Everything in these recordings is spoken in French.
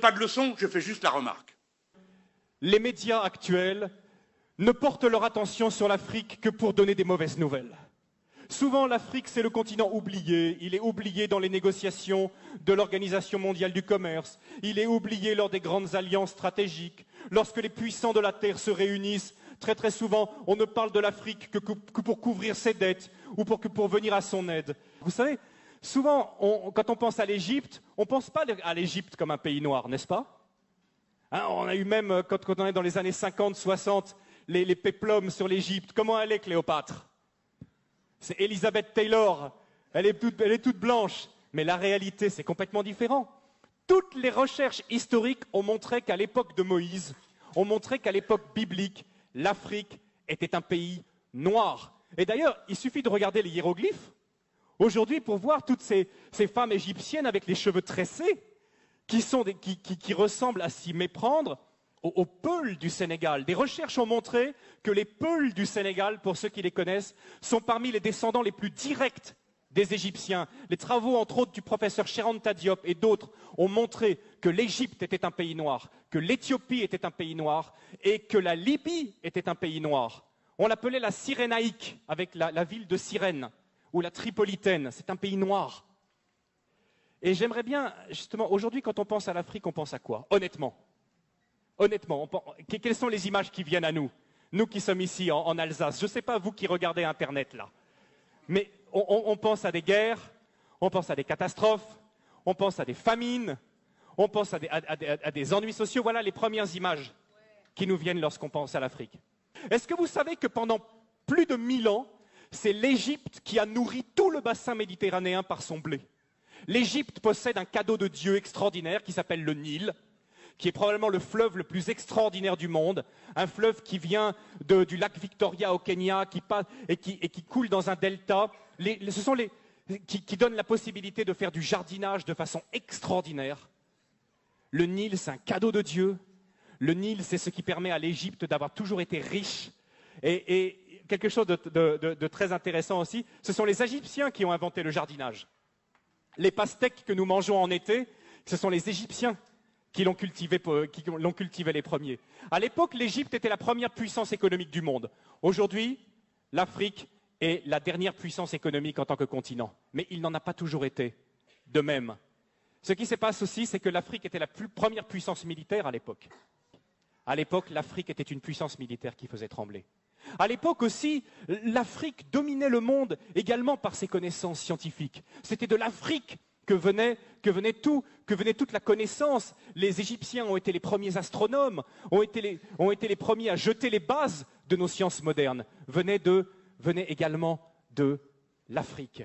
pas de leçon, je fais juste la remarque. Les médias actuels ne portent leur attention sur l'Afrique que pour donner des mauvaises nouvelles. Souvent, l'Afrique, c'est le continent oublié. Il est oublié dans les négociations de l'Organisation mondiale du commerce. Il est oublié lors des grandes alliances stratégiques. Lorsque les puissants de la Terre se réunissent, très souvent, on ne parle de l'Afrique que pour couvrir ses dettes ou pour venir à son aide. Vous savez, souvent, quand on pense à l'Égypte, on ne pense pas à l'Égypte comme un pays noir, n'est-ce pas? Hein, on a eu même, quand on est dans les années 50, 60, les péplums sur l'Égypte. Comment elle est, Cléopâtre? C'est Elizabeth Taylor, elle est toute blanche, mais la réalité c'est complètement différent. Toutes les recherches historiques ont montré qu'à l'époque de Moïse, ont montré qu'à l'époque biblique, l'Afrique était un pays noir. Et d'ailleurs, il suffit de regarder les hiéroglyphes aujourd'hui pour voir toutes ces femmes égyptiennes avec les cheveux tressés qui ressemblent à s'y méprendre aux Peuls du Sénégal. Des recherches ont montré que les Peuls du Sénégal, pour ceux qui les connaissent, sont parmi les descendants les plus directs des Égyptiens. Les travaux, entre autres, du professeur Cheranta Diop et d'autres ont montré que l'Égypte était un pays noir, que l'Éthiopie était un pays noir et que la Libye était un pays noir. On l'appelait la Cyrénaïque, avec la ville de Cyrène, ou la Tripolitaine. C'est un pays noir. Et j'aimerais bien, justement, aujourd'hui, quand on pense à l'Afrique, on pense à quoi? Honnêtement, quelles sont les images qui viennent à nous? Nous qui sommes ici en Alsace. Je ne sais pas vous qui regardez Internet là. Mais on pense à des guerres, on pense à des catastrophes, on pense à des famines, on pense à des ennuis sociaux. Voilà les premières images qui nous viennent lorsqu'on pense à l'Afrique. Est-ce que vous savez que pendant plus de 1000 ans, c'est l'Égypte qui a nourri tout le bassin méditerranéen par son blé? L'Égypte possède un cadeau de Dieu extraordinaire qui s'appelle le Nil, qui est probablement le fleuve le plus extraordinaire du monde, un fleuve qui vient du lac Victoria au Kenya, qui coule dans un delta. Qui donne la possibilité de faire du jardinage de façon extraordinaire. Le Nil, c'est un cadeau de Dieu. Le Nil, c'est ce qui permet à l'Égypte d'avoir toujours été riche. Et quelque chose de très intéressant aussi, ce sont les Égyptiens qui ont inventé le jardinage. Les pastèques que nous mangeons en été, ce sont les Égyptiens qui l'ont cultivé les premiers. À l'époque, l'Égypte était la première puissance économique du monde. Aujourd'hui, l'Afrique est la dernière puissance économique en tant que continent. Mais il n'en a pas toujours été de même. Ce qui se passe aussi, c'est que l'Afrique était la première puissance militaire à l'époque. À l'époque, l'Afrique était une puissance militaire qui faisait trembler. À l'époque aussi, l'Afrique dominait le monde également par ses connaissances scientifiques. C'était de l'Afrique que venait toute la connaissance. Les Égyptiens ont été les premiers astronomes, ont été les premiers à jeter les bases de nos sciences modernes, venaient également de l'Afrique.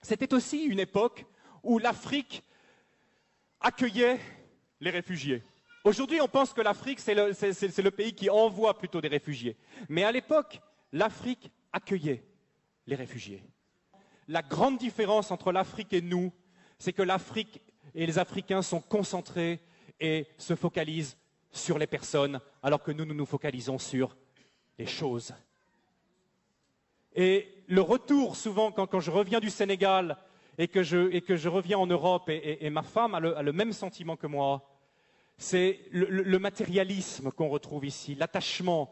C'était aussi une époque où l'Afrique accueillait les réfugiés. Aujourd'hui, on pense que l'Afrique, c'est le pays qui envoie plutôt des réfugiés. Mais à l'époque, l'Afrique accueillait les réfugiés. La grande différence entre l'Afrique et nous, c'est que l'Afrique et les Africains sont concentrés et se focalisent sur les personnes, alors que nous nous focalisons sur les choses. Et le retour, souvent, quand je reviens du Sénégal et que je reviens en Europe, et ma femme a le même sentiment que moi, c'est le matérialisme qu'on retrouve ici, l'attachement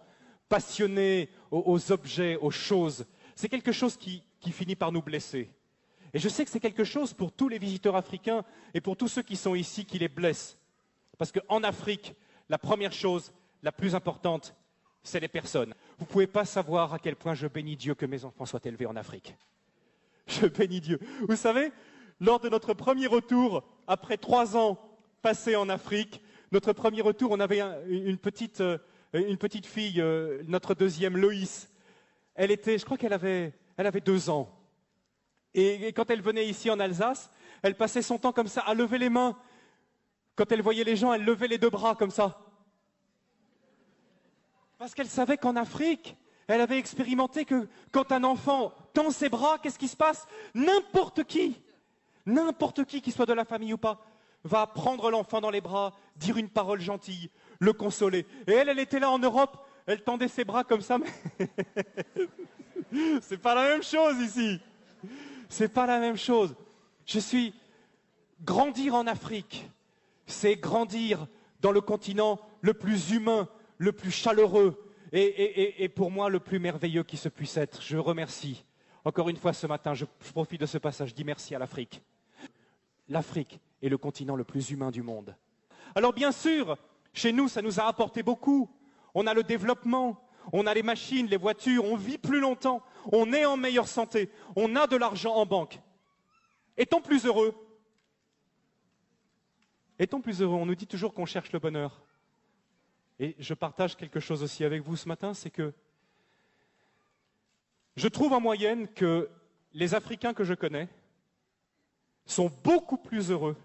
passionné aux objets, aux choses. C'est quelque chose qui finit par nous blesser. Et je sais que c'est quelque chose pour tous les visiteurs africains et pour tous ceux qui sont ici qui les blessent. Parce qu'en Afrique, la première chose, la plus importante, c'est les personnes. Vous ne pouvez pas savoir à quel point je bénis Dieu que mes enfants soient élevés en Afrique. Je bénis Dieu. Vous savez, lors de notre premier retour, après 3 ans passés en Afrique, notre premier retour, on avait une petite fille, notre deuxième, Loïs. Je crois qu'elle avait 2 ans. Et quand elle venait ici en Alsace, elle passait son temps comme ça, à lever les mains. Quand elle voyait les gens, elle levait les 2 bras comme ça. Parce qu'elle savait qu'en Afrique, elle avait expérimenté que quand un enfant tend ses bras, qu'est-ce qui se passe? N'importe qui soit de la famille ou pas, va prendre l'enfant dans les bras, dire une parole gentille, le consoler. Et elle était là en Europe, elle tendait ses bras comme ça, mais c'est pas la même chose ici. C'est pas la même chose. Grandir en Afrique, c'est grandir dans le continent le plus humain, le plus chaleureux et pour moi le plus merveilleux qui se puisse être. Je remercie. Encore une fois ce matin, je profite de ce passage, je dis merci à l'Afrique. L'Afrique est le continent le plus humain du monde. Alors bien sûr, chez nous, ça nous a apporté beaucoup. On a le développement, on a les machines, les voitures, on vit plus longtemps, on est en meilleure santé, on a de l'argent en banque. Est-on plus heureux? Est-on plus heureux? On nous dit toujours qu'on cherche le bonheur. Et je partage quelque chose aussi avec vous ce matin, c'est que je trouve en moyenne que les Africains que je connais sont beaucoup plus heureux,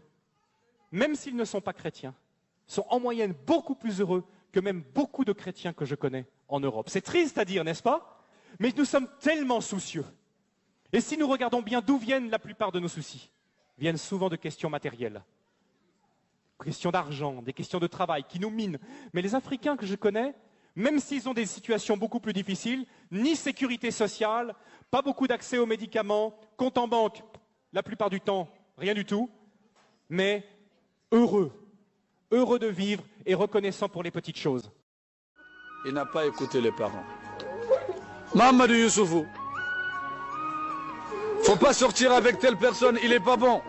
même s'ils ne sont pas chrétiens, sont en moyenne beaucoup plus heureux que même beaucoup de chrétiens que je connais en Europe. C'est triste à dire, n'est-ce pas? Mais nous sommes tellement soucieux. Et si nous regardons bien d'où viennent la plupart de nos soucis, viennent souvent de questions matérielles. Questions d'argent, des questions de travail qui nous minent. Mais les Africains que je connais, même s'ils ont des situations beaucoup plus difficiles, ni sécurité sociale, pas beaucoup d'accès aux médicaments, compte en banque, la plupart du temps, rien du tout, mais heureux, heureux de vivre et reconnaissant pour les petites choses. Il n'a pas écouté les parents. Mamadou Youssoufou, faut pas sortir avec telle personne, il est pas bon.